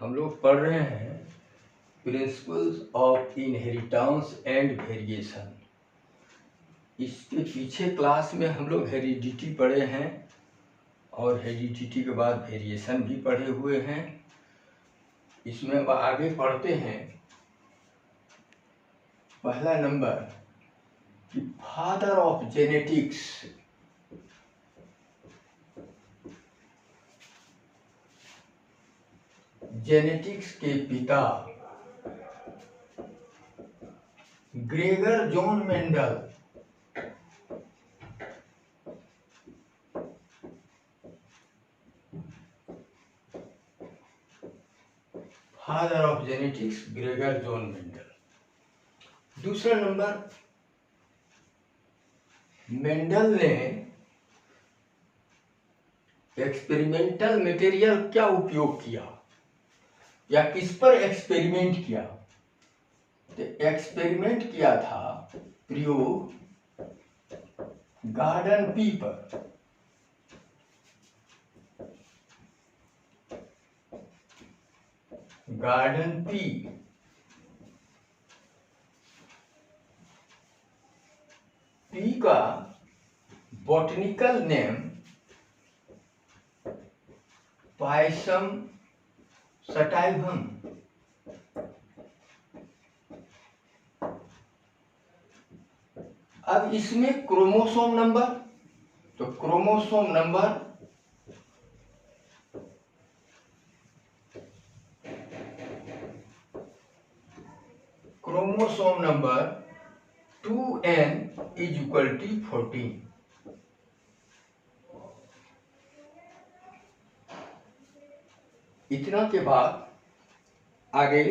हम लोग पढ़ रहे हैं principles of inheritance and variation. इसके पीछे क्लास में हम लोग हेरिडिटी पढ़े हैं और हेरिडिटी के बाद वेरिएशन भी पढ़े हुए हैं। इसमें अब आगे पढ़ते हैं। पहला नंबर कि फादर ऑफ जेनेटिक्स। जेनेटिक्स के पिता Gregor John Mendel. Father of genetics Gregor John Mendel. दूसरा नंबर, मेंडल ने एक्सपेरिमेंटल मटेरियल क्या उपयोग किया या किस पर एक्सपेरिमेंट किया? तो एक्सपेरिमेंट किया था प्रयोग गार्डन पी पर। गार्डन पी का बॉटनिकल नेम पायसम सटाइवम। अब इसमें क्रोमोसोम नंबर, तो क्रोमोसोम नंबर 2n = 14। इतना के बाद आगे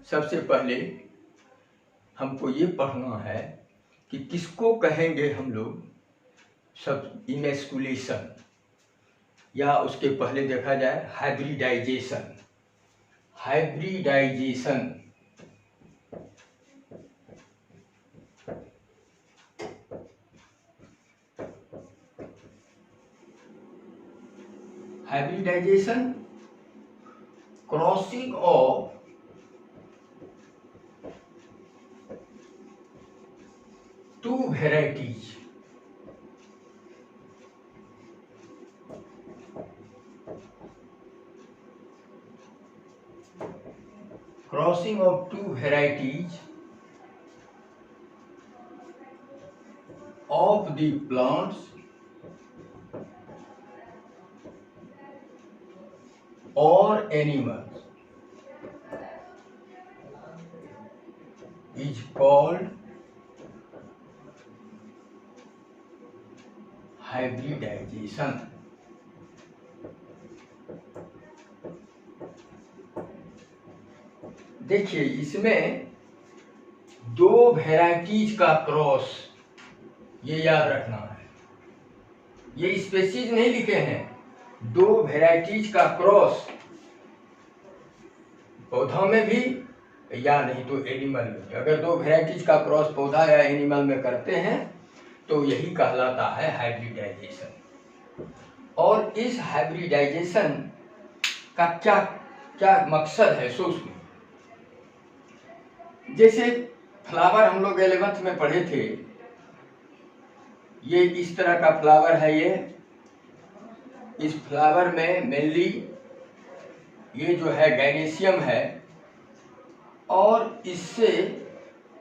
सबसे पहले हमको ये पढ़ना है कि किसको कहेंगे हम लोग सब इमेस्कुलेशन, या उसके पहले देखा जाए hybridization. Hybridization hybridization crossing of two varieties. Crossing of two varieties of the plants or animals is called hybridization। देखिए, इसमें दो वेराइटीज का क्रॉस, ये याद रखना है। ये स्पेसीज नहीं लिखे हैं, दो वेराइटीज का क्रॉस पौधा में भी या नहीं तो एनिमल में। अगर दो वेराइटीज का क्रॉस पौधा या एनिमल में करते हैं तो यही कहलाता है हाइब्रिडाइजेशन। और इस हाइब्रिडाइजेशन का क्या क्या मकसद है सूक्ष्म। जैसे फ्लावर हम लोग 11th में पढ़े थे, ये इस तरह का फ्लावर है। ये इस फ्लावर में मेनली ये जो है गाइनेशियम है, और इससे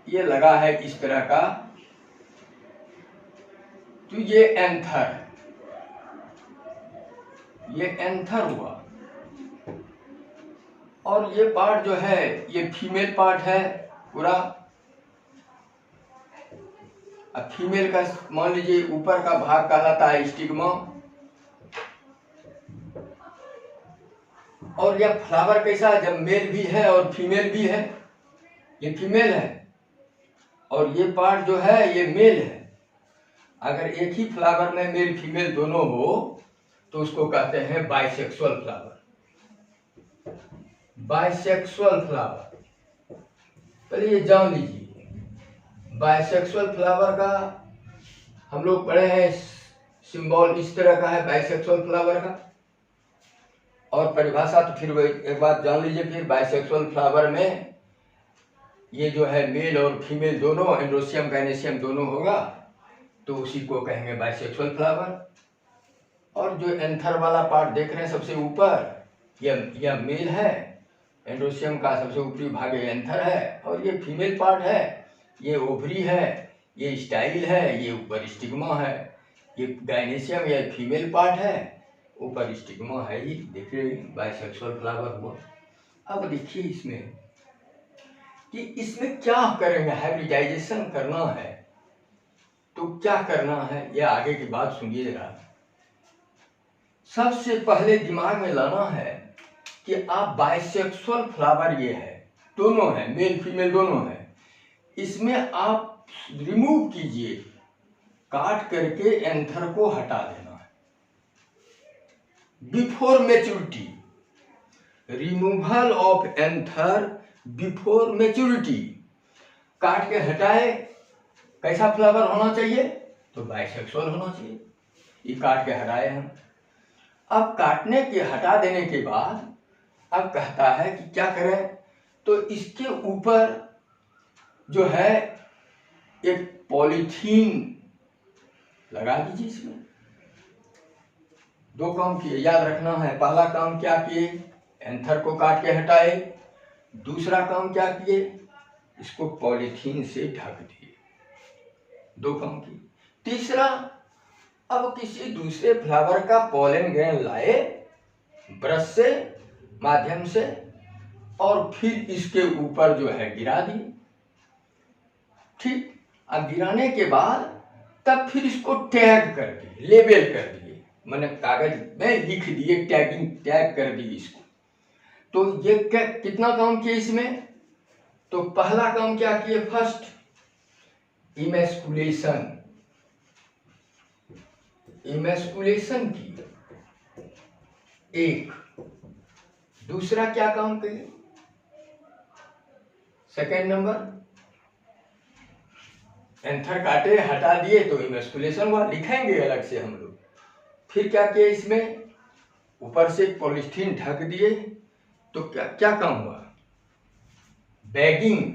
ये लगा है इस तरह का, तो ये एंथर, ये एंथर हुआ। और ये पार्ट जो है ये फीमेल पार्ट है पूरा। अब फीमेल का मान लीजिए ऊपर का भाग कहलाता है स्टिग्मा। और यह फ्लावर कैसा है, जब मेल भी है और फीमेल भी है। ये फीमेल है और ये पार्ट जो है ये मेल है। अगर एक ही फ्लावर में मेल फीमेल दोनों हो तो उसको कहते हैं बाइसेक्सुअल फ्लावर। बाइसेक्सुअल फ्लावर, पहले ये जान लीजिए। बाइसेक्सुअल फ्लावर का हम लोग पढ़े हैं सिंबल इस तरह का है बाइसेक्सुअल फ्लावर का। और परिभाषा तो फिर एक बात जान लीजिए, फिर बाइसेक्सुअल फ्लावर में ये जो है मेल और फीमेल दोनों, एंड्रोसियम गायनेसियम दोनों होगा, तो उसी को कहेंगे बाइसेक्सुअल फ्लावर। और जो एंथर वाला पार्ट देख रहे हैं सबसे ऊपर, यह मेल है, एंड्रोसियम का सबसे ऊपरी भाग एंथर है, और ये फीमेल पार्ट है, ये ओवरी है, ये स्टाइल है, ये ऊपर स्टिग्मा है। ये गायनेसियम या फीमेल पार्ट है, ऊपर स्टिग्मा है। ये देखिए बाइसेक्सुअल फ्लावर हुआ। अब देखिए इसमें कि इसमें क्या करेंगे, हाइब्रिडाइजेशन करना है तो क्या करना है, ये आगे की बात सुनिएगा। सबसे पहले दिमाग में लाना है कि आप बाइसेक्सुअल फ्लावर ये है, दोनों है, मेल फीमेल दोनों है, इसमें आप रिमूव कीजिए, काट करके एंथर को हटा देना है before maturity. Removal of anther before maturity, काट के हटाए। कैसा फ्लावर होना चाहिए, तो बाइसेक्सुअल होना चाहिए। ये काट के हटाए हम। अब काटने के हटा देने के बाद अब कहता है कि क्या करें, तो इसके ऊपर जो है एक पॉलीथीन लगा दीजिए। इसमें दो काम किए, याद रखना है। पहला काम क्या किए, एंथर को काट के हटाए। दूसरा काम क्या किए, इसको पॉलीथीन से ढक दिए। दो काम किए। तीसरा, अब किसी दूसरे फ्लावर का पॉलन ग्रेन लाए ब्रश से माध्यम से, और फिर इसके ऊपर जो है गिरा दिए। ठीक, अब गिराने के बाद तब फिर इसको टैग कर दिए, लेबल कर दिए, मैंने कागज में लिख दिए, टैग कर दी इसको। तो ये कितना काम किए इसमें, तो पहला काम क्या किए, फर्स्ट इमेस्कुलेशन की एक। दूसरा क्या काम किए, सेकेंड नंबर, एंथर काटे हटा दिए तो इमेस्कुलेशन हुआ, लिखेंगे अलग से हम लोग। फिर क्या किए, इसमें ऊपर से पॉलीथीन ढक दिए, तो क्या काम हुआ, बैगिंग।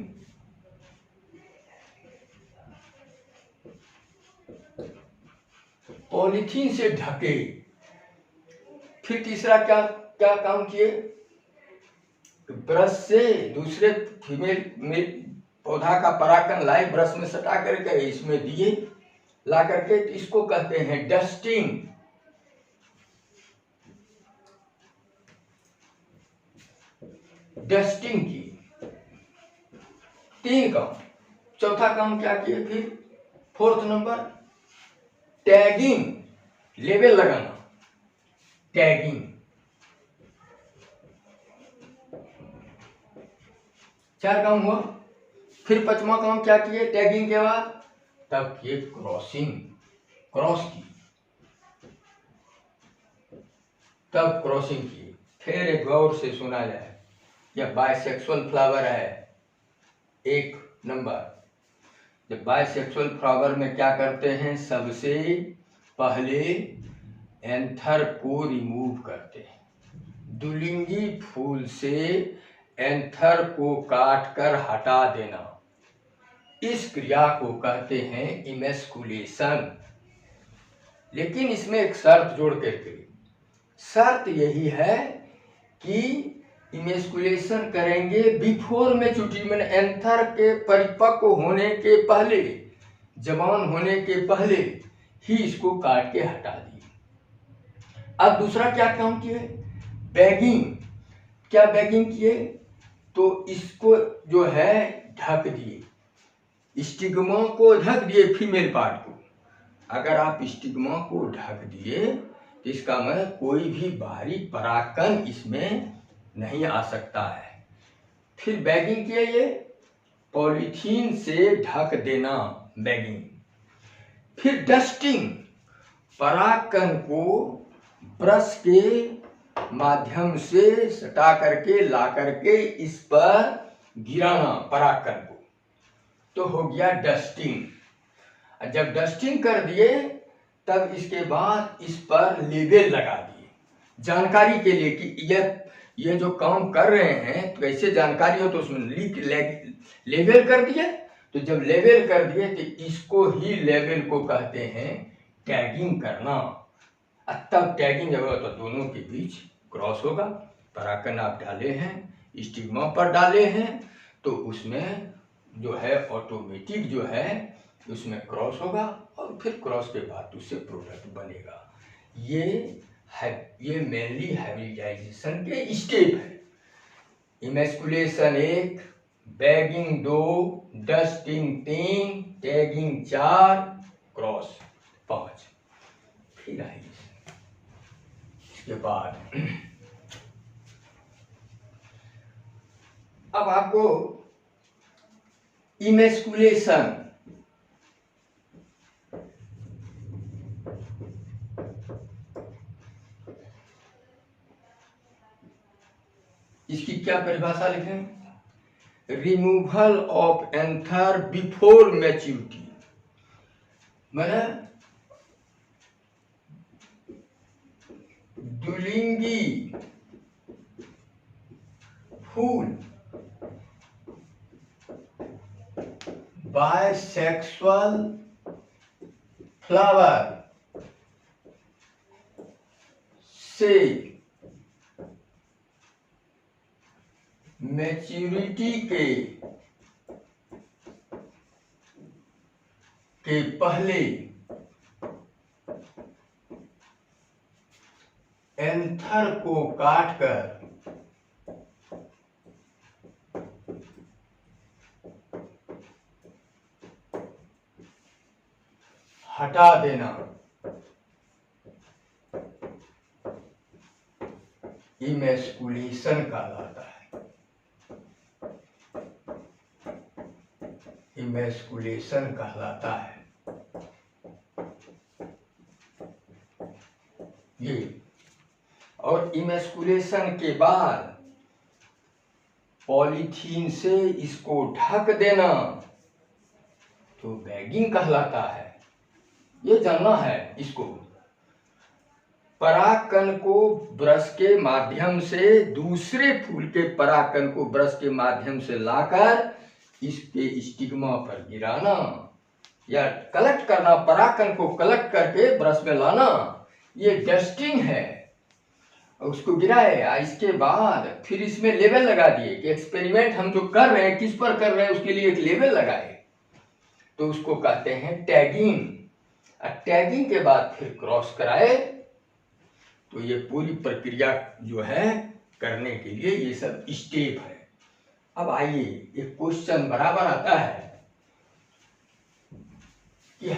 पॉलीथीन से ढके। फिर तीसरा क्या काम किए, ब्रश से दूसरे फीमेल पौधा का परागकण लाए, ब्रश में सटा करके इसमें दिए, ला करके इसको कहते हैं डस्टिंग। डस्टिंग की। तीन काम। चौथा काम क्या किए, फिर फोर्थ नंबर, टैगिंग, लेबल लगाना, टैगिंग। चार काम हुआ। फिर पांचवा काम क्या किए, टैगिंग के बाद तब किए क्रॉसिंग, क्रॉस की, तब क्रॉसिंग की। फिर एक गौर से सुना जाए, यह बाइसेक्सुअल फ्लावर है। एक नंबर, जब बाइसेक्सुअल फ्लावर में क्या करते हैं, सबसे पहले एंथर को रिमूव करते हैं। दुलिंगी फूल से एंथर को काट कर हटा देना, इस क्रिया को कहते हैं इमेस्कुलेशन। लेकिन इसमें एक शर्त जोड़ करके, शर्त यही है कि इमेस्कुलेशन करेंगे बिफोर मैच्योरिटी, मैंने एंथर के परिपक्व होने के पहले, जवान होने के पहले ही इसको काट के हटा दिए। अब दूसरा क्या काम किए, बैगिंग। क्या बैगिंग किए, तो इसको जो है ढक दिए, स्टिग्मा को ढक दिए, फीमेल पार्ट को। अगर आप स्टिग्मा को ढक दिए तो इसका मतलब कोई भी बाहरी परागकण इसमें नहीं आ सकता है। फिर बैगिंग किया, ये पॉलीथीन से ढक देना, बैगिंग। फिर डस्टिंग, परागकण को ब्रश के माध्यम से सटा करके ला करके इस पर गिराना, परागकण को, तो हो गया डस्टिंग। जब डस्टिंग कर दिए तब इसके बाद इस पर लेबल लगा दिए। जानकारी के लिए कि ये जो काम कर रहे हैं तो ऐसे जानकारी हो तो उसमें लेबल कर दिए। तो जब लेबल कर दिए तो इसको ही लेबल को कहते हैं टैगिंग करना। तब टैगिंग जब होगा तो दोनों के बीच क्रॉस होगा। पराकन आप डाले हैं, स्टिग्मा पर डाले हैं, तो उसमें जो है ऑटोमेटिक जो है उसमें क्रॉस होगा और फिर क्रॉस के बाद उससे प्रोडक्ट बनेगा। ये मेनली हाइब्रिडाइजेशन के स्टेप है। Emasculation 1, bagging 2, dusting 3, tagging 4, cross 5। फिर आइए इसके बाद अब आपको इमेस्कुलेशन इसकी क्या परिभाषा लिखें? Removal of anther before maturity, मतलब दुलिंगी फूल बायसेक्सुअल फ्लावर से मैच्योरिटी के पहले एंथर को काटकर हटा देना इमेस्कुलेशन कहलाता है। इमेस्कुलेशन कहलाता है ये। और इमेस्कुलेशन के बाद पॉलीथीन से इसको ढक देना तो बैगिंग कहलाता है। ये जानना है इसको। परागकण को ब्रश के माध्यम से दूसरे फूल के परागकण को ब्रश के माध्यम से लाकर इसके स्टिग्मा पर गिराना या कलेक्ट करना, परागकण को कलेक्ट करके ब्रश में लाना, ये डस्टिंग है। उसको गिराए, इसके बाद फिर इसमें लेबल लगा दिए कि एक्सपेरिमेंट हम जो कर रहे हैं किस पर कर रहे हैं उसके लिए एक लेबल लगाए, तो उसको कहते हैं टैगिंग। टैगिंग के बाद फिर क्रॉस कराए। तो ये पूरी प्रक्रिया जो है करने के लिए ये सब स्टेप है। अब आइए एक क्वेश्चन बराबर आता है कि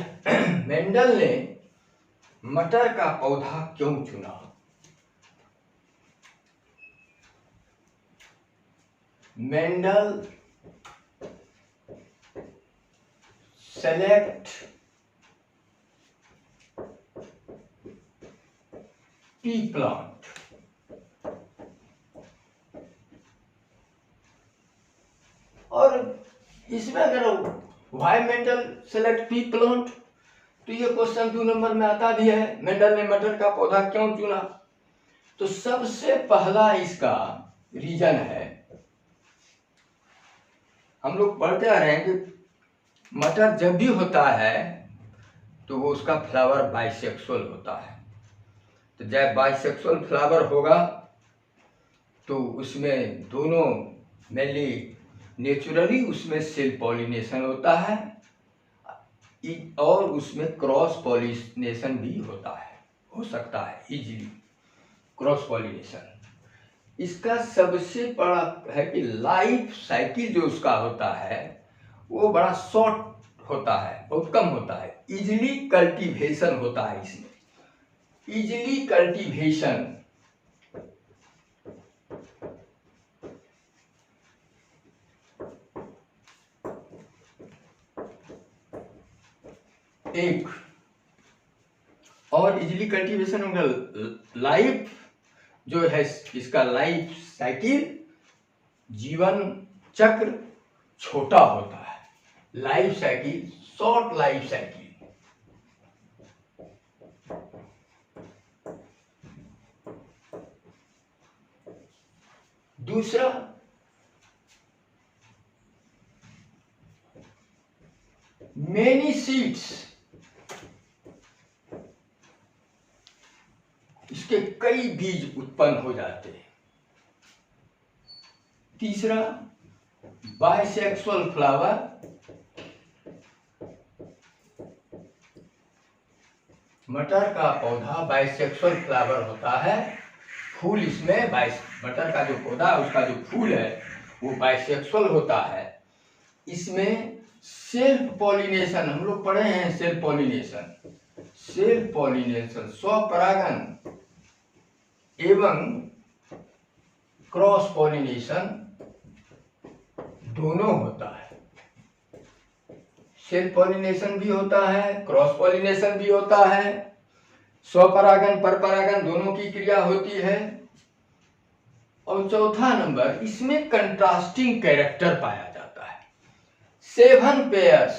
मेंडल ने मटर का पौधा क्यों चुना? Mendel select P plant. और इसमें अगर why Mendel select P plant, तो ये क्वेश्चन 2 नंबर में आता भी है, मेंडल ने मटर का पौधा क्यों चुना? तो सबसे पहला इसका रीजन है, हम लोग पढ़ते आ रहे हैं कि मटर जब भी होता है तो वो उसका फ्लावर बाइसेक्सुअल होता है। तो जब बाइसेक्सुअल फ्लावर होगा तो उसमें दोनों मेनली नेचुरली उसमें सेल्फ पॉलिनेशन होता है और उसमें क्रॉस पॉलिनेशन भी होता है, हो सकता है इजीली क्रॉस पॉलिनेशन। इसका सबसे बड़ा है कि लाइफ साइकिल जो उसका होता है वो बड़ा शॉर्ट होता है, बहुत कम होता है। इजीली कल्टीवेशन होता है इसमें, इजीली कल्टीवेशन। एक और इजीली कल्टीवेशन होगा। लाइफ जो है इसका लाइफ साइकिल, जीवन चक्र छोटा होता है, life cycle short life cycle. दूसरा मेनी सीड्स, इसके कई बीज उत्पन्न हो जाते हैं। तीसरा बाइसेक्सुअल फ्लावर, मटर का पौधा बाइसेक्सुअल फ्लावर होता है। फूल इसमें मटर का जो पौधा है उसका जो फूल है वो बाइसेक्सुअल होता है। इसमें सेल्फ पॉलिनेशन, हम लोग पढ़े हैं सेल्फ पॉलिनेशन, स्वपरागन एवं क्रॉस पॉलिनेशन दोनों होता है। सेल्फ पॉलिनेशन भी होता है, क्रॉस पॉलिनेशन भी होता है, स्वपरागन परपरागन दोनों की क्रिया होती है। और चौथा नंबर, इसमें कंट्रास्टिंग कैरेक्टर पाया जाता है। 7 पेयर्स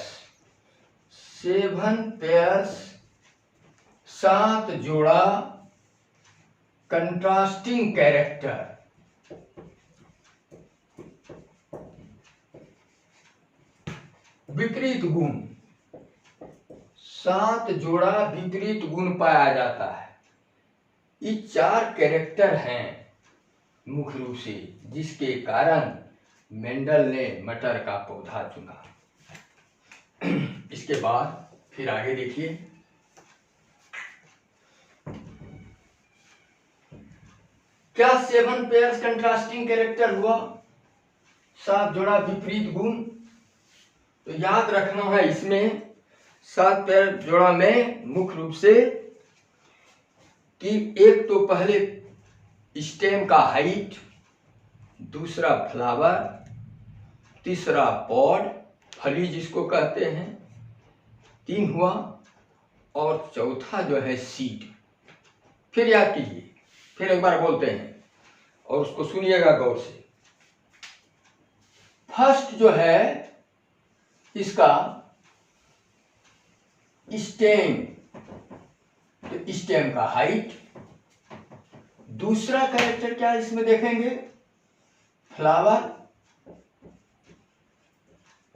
7 जोड़ा कंट्रास्टिंग कैरेक्टर, विपरीत गुण, 7 जोड़ा विपरीत गुण पाया जाता है। ये 4 कैरेक्टर हैं मुख्य रूप से, जिसके कारण मेंडल ने मटर का पौधा चुना। इसके बाद फिर आगे देखिए, क्या 7 पेयर्स कंट्रास्टिंग कैरेक्टर हुआ, 7 जोड़ा विपरीत गुण। तो याद रखना है इसमें 7 पेयर जोड़ा में मुख्य रूप से कि एक तो पहले स्टेम का हाइट, दूसरा फ्लावर, तीसरा पॉड, फली जिसको कहते हैं, 3 हुआ, और चौथा जो है सीड। फिर याद कीजिए, फिर एक बार बोलते हैं और उसको सुनिएगा गौर से। फर्स्ट जो है इसका स्टेम, तो स्टेम का हाइट। दूसरा कैरेक्टर क्या इसमें देखेंगे, फ्लावर,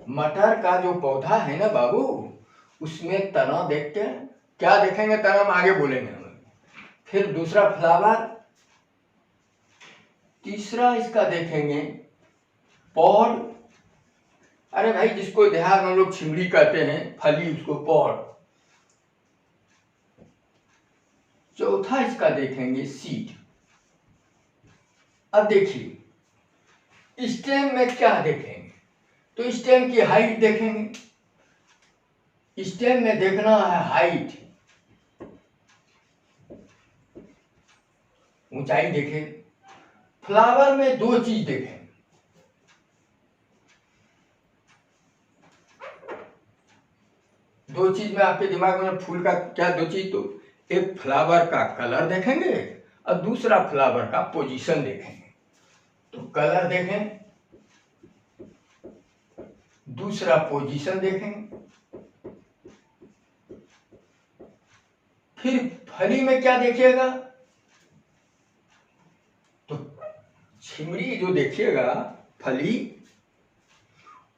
मटर का जो पौधा है ना बाबू, उसमें तना देखते हैं, क्या देखेंगे, तना हम आगे बोलेंगे हम। फिर दूसरा फ्लावर, तीसरा इसका देखेंगे पॉड, अरे भाई जिसको देहात में लोग छिमड़ी कहते हैं, फली उसको पॉड। चौथा इसका देखेंगे सीड। अब देखिए स्टेम में क्या देखेंगे, तो स्टेम की हाइट देखेंगे। स्टेम में देखना है हाइट, ऊंचाई देखें। फ्लावर में 2 चीज देखें, दो चीज में आपके दिमाग में फूल का क्या 2 चीज, तो एक फ्लावर का कलर देखेंगे और दूसरा फ्लावर का पोजीशन देखेंगे। तो कलर देखें, दूसरा पोजीशन देखेंगे। फिर फली में क्या देखिएगा, तो छिमड़ी जो देखिएगा फली,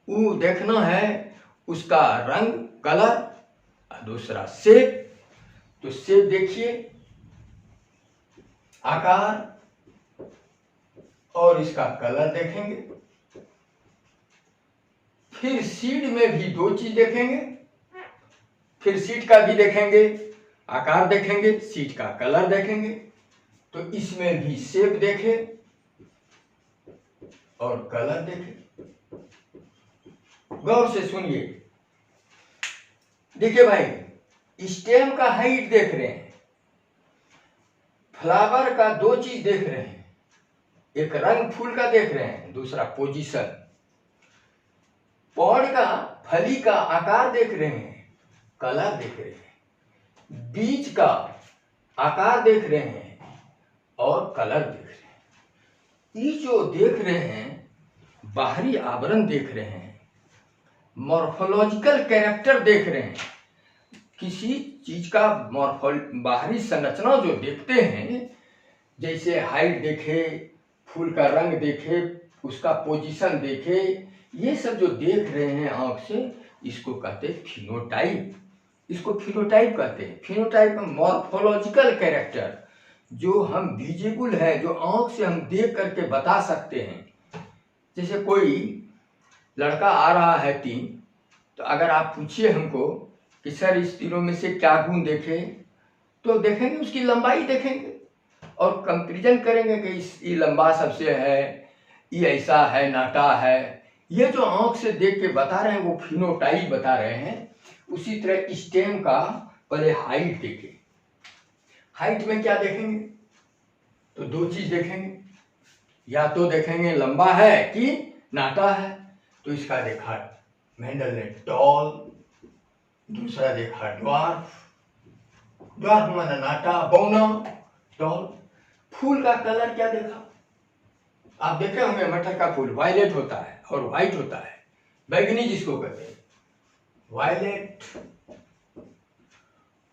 वो देखना है उसका रंग कलर, और दूसरा शेप। तो शेप देखिए, आकार, और इसका कलर देखेंगे। फिर सीड में भी 2 चीज देखेंगे, फिर सीड का भी देखेंगे, आकार देखेंगे, सीड का कलर देखेंगे। तो इसमें भी शेप देखे और कलर देखे। गौर से सुनिए, देखिए भाई स्टेम का हाइट देख रहे हैं, फ्लावर का 2 चीज देख रहे हैं, एक रंग फूल का देख रहे हैं, दूसरा पोजीशन। पॉड का फली का आकार देख रहे हैं, कलर देख रहे हैं। बीज का आकार देख रहे हैं और कलर देख रहे हैं। ये जो देख रहे हैं बाहरी आवरण देख रहे हैं, मॉर्फोलॉजिकल कैरेक्टर देख रहे हैं। किसी चीज का बाहरी संरचना जो देखते हैं, जैसे हाइट देखे, फूल का रंग देखे, उसका पोजीशन देखे, ये सब जो देख रहे हैं आँख से, इसको कहते हैं फिनोटाइप। इसको फिनोटाइप कहते हैं। फिनोटाइप में मॉर्फोलॉजिकल कैरेक्टर जो हम विजिबल है, जो आँख से हम देख करके बता सकते हैं। जैसे कोई लड़का आ रहा है 3, तो अगर आप पूछिए हमको कि सर इस तीनों में से क्या गुण देखे, तो देखेंगे उसकी लंबाई देखेंगे और कंपैरिजन करेंगे कि ये लंबा सबसे है, ये ऐसा है, नाटा है। ये जो आँख से देख के बता रहे हैं वो फिनोटाइप बता रहे हैं। उसी तरह स्टेम का पहले हाइट देखें। हाइट में क्या देखेंगे? तो 2 चीज देखेंगे, या तो देखेंगे लंबा है कि नाटा है। तो इसका देखा मेंडल ने टॉल, दूसरा देखा ड्वार्फ। ड्वार्फ माना नाटा, बौना, टॉल। फूल का कलर क्या देखा? आप देखे होंगे मटर का फूल वायलेट होता है और व्हाइट होता है, बैगनी जिसको कहते हैं। Violet,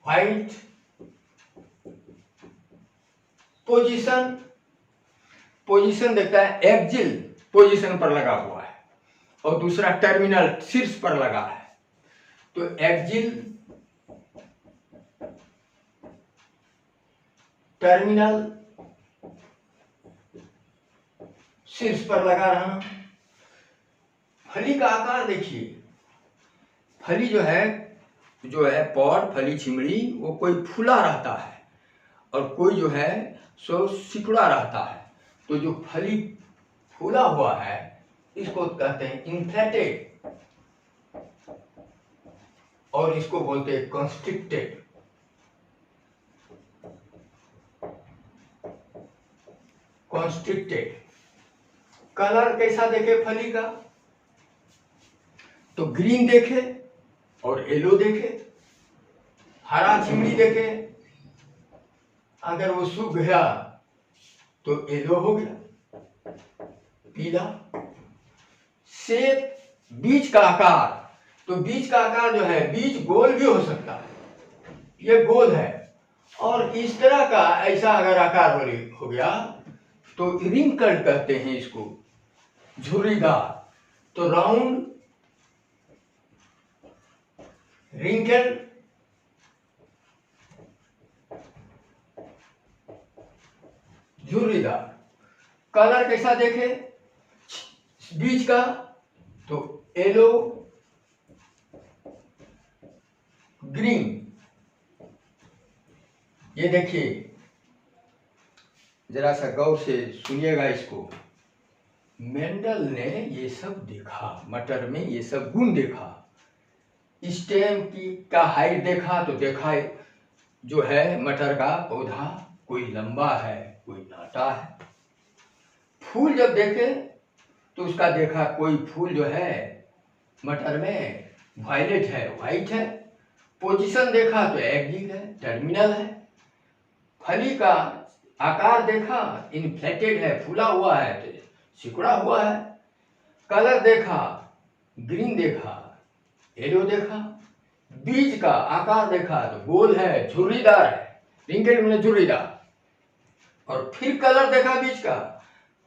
white. पोजीशन, पोजीशन देखता है एक्जिल पोजीशन पर लगा हुआ है और दूसरा टर्मिनल शीर्ष पर लगा है। तो एक्जिल, टर्मिनल, शीर्ष पर लगा रहा। फली का आकार देखिए। फली जो है पॉड, फली छिमड़ी, वो कोई फूला रहता है और कोई जो है सो सिकुड़ा रहता है। तो जो फली फूला हुआ है इसको कहते हैं इन्फ्लेटेड और इसको बोलते हैं कॉन्स्ट्रिक्टेड। कॉन्स्ट्रिक्टेड। कलर कैसा देखे फली का? तो ग्रीन देखे और येलो देखे, हरा चिमड़ी देखे। अगर वो सूख गया तो येलो हो गया, पीला। शेप, बीज का आकार। तो बीज का आकार जो है, बीज गोल भी हो सकता है, ये गोल है। और इस तरह का ऐसा अगर आकार हो गया तो रिंकल्ड कहते हैं इसको, झुर्रीदार। तो राउंड, रिंकल्ड, झुर्रीदार। कलर कैसा देखे बीज का? तो येलो, ग्रीन। ये देखिए, जरा सा गौर से सुनिएगा इसको। मेंडल ने ये सब देखा, मटर में ये सब गुण देखा। स्टेम की का हाइट देखा, तो देखा जो है मटर का पौधा कोई लंबा है, कोई नाटा है। फूल जब देखे तो उसका देखा कोई फूल जो है मटर में वायलेट है, व्हाइट है। पोजीशन देखा तो एक्जिल है, टर्मिनल है। फली का आकार देखा, इन्फ्लेटेड है, फूला हुआ है, तो सिकुड़ा हुआ है। कलर देखा, ग्रीन देखा, येलो देखा। बीज का आकार देखा तो गोल है, झुर्रीदार है, रिंकेड में झुर्रीदार। और फिर कलर देखा बीज का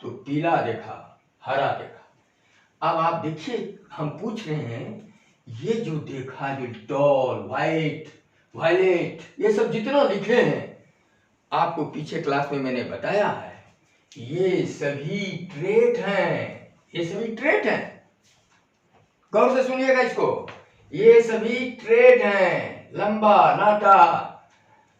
तो पीला देखा, हरा देखा। अब आप देखिए, हम पूछ रहे हैं ये जो देखा, जो टॉल, वाइट, वायलेट, ये सब जितना लिखे हैं आपको पीछे क्लास में मैंने बताया है, ये सभी ट्रेट हैं। ये सभी ट्रेट हैं, गौर से सुनिएगा इसको। ये सभी ट्रेट हैं, लंबा, नाटा,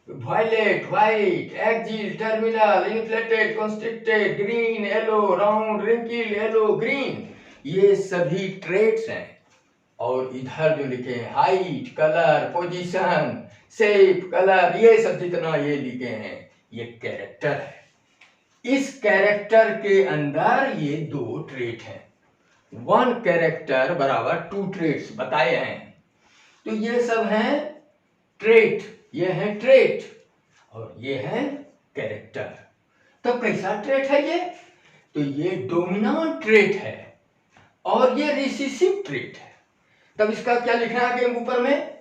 violet, white, axial, terminal, inflated, constricted, green, yellow, round, wrinkle, yellow, green, ये सभी ट्रेट्स हैं। और इधर जो लिखे हैं height, colour, position, shape, colour, ये सब जितना ये लिखे हैं ये कैरेक्टर है। इस कैरेक्टर के अंदर ये 2 ट्रेट हैं। 1 कैरेक्टर बराबर 2 ट्रेट्स बताए हैं। तो ये सब हैं ट्रेट, ये हैं ट्रेट और ये हैं कैरेक्टर। तो कैसा ट्रेट है ये? तो ये डोमिनेंट ट्रेट है और ये रिसेसिव ट्रेट है। तब इसका क्या लिखना है आगे ऊपर में?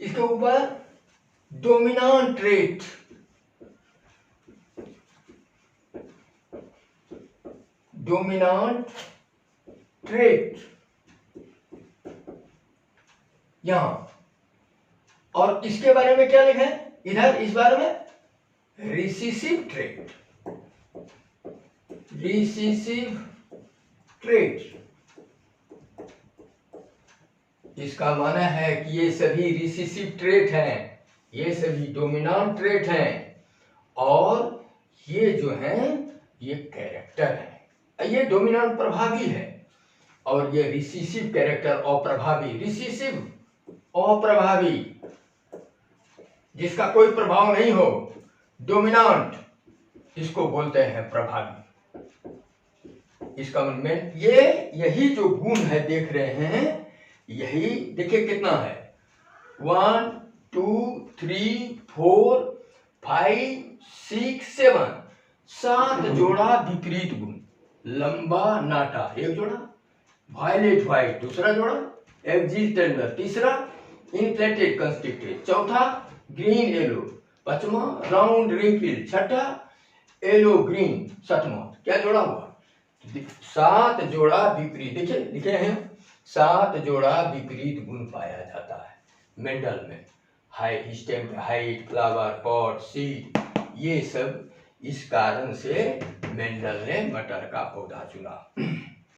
इसके ऊपर डोमिनेंट ट्रेट, डोमिनेंट ट्रेट यहां, और इसके बारे में क्या लिखा है इधर, इस बारे में रिसेसिव ट्रेट, रिसेसिव ट्रेट। इसका माना है कि ये सभी रिसेसिव ट्रेट हैं, ये सभी डोमिनेंट ट्रेट हैं, और ये जो हैं ये कैरेक्टर है। ये डोमिनेंट प्रभावी है और ये रिसेसिव कैरेक्टर अप्रभावी। रिसेसिव अप्रभावी, जिसका कोई प्रभाव नहीं हो, डोमिनेंट इसको बोलते हैं प्रभावी। इसका मतलब ये यही जो गुण है देख रहे हैं, यही देखिए कितना है 1 2 3 4 5 6 7 7 जोड़ा विपरीत गुण। लंबा नाटा एक जोड़ा, वायलेट व्हाइट दूसरा जोड़ा, एक्सिल टेंडर तीसरा, इनफ्लेटेड कंस्ट्रिक्टेड चौथा, ग्रीन येलो पांचवा, राउंड रिंकल छठा, येलो ग्रीन सातवां। क्या जोड़ा हुआ 7 जोड़ा विपरीत। देखिए लिखे हैं 7 जोड़ा विपरीत गुण पाया जाता है मेंडल में। High stem, height, flower, pot, seed, ये सब इस कारण से मेंडल ने मटर का पौधा चुना।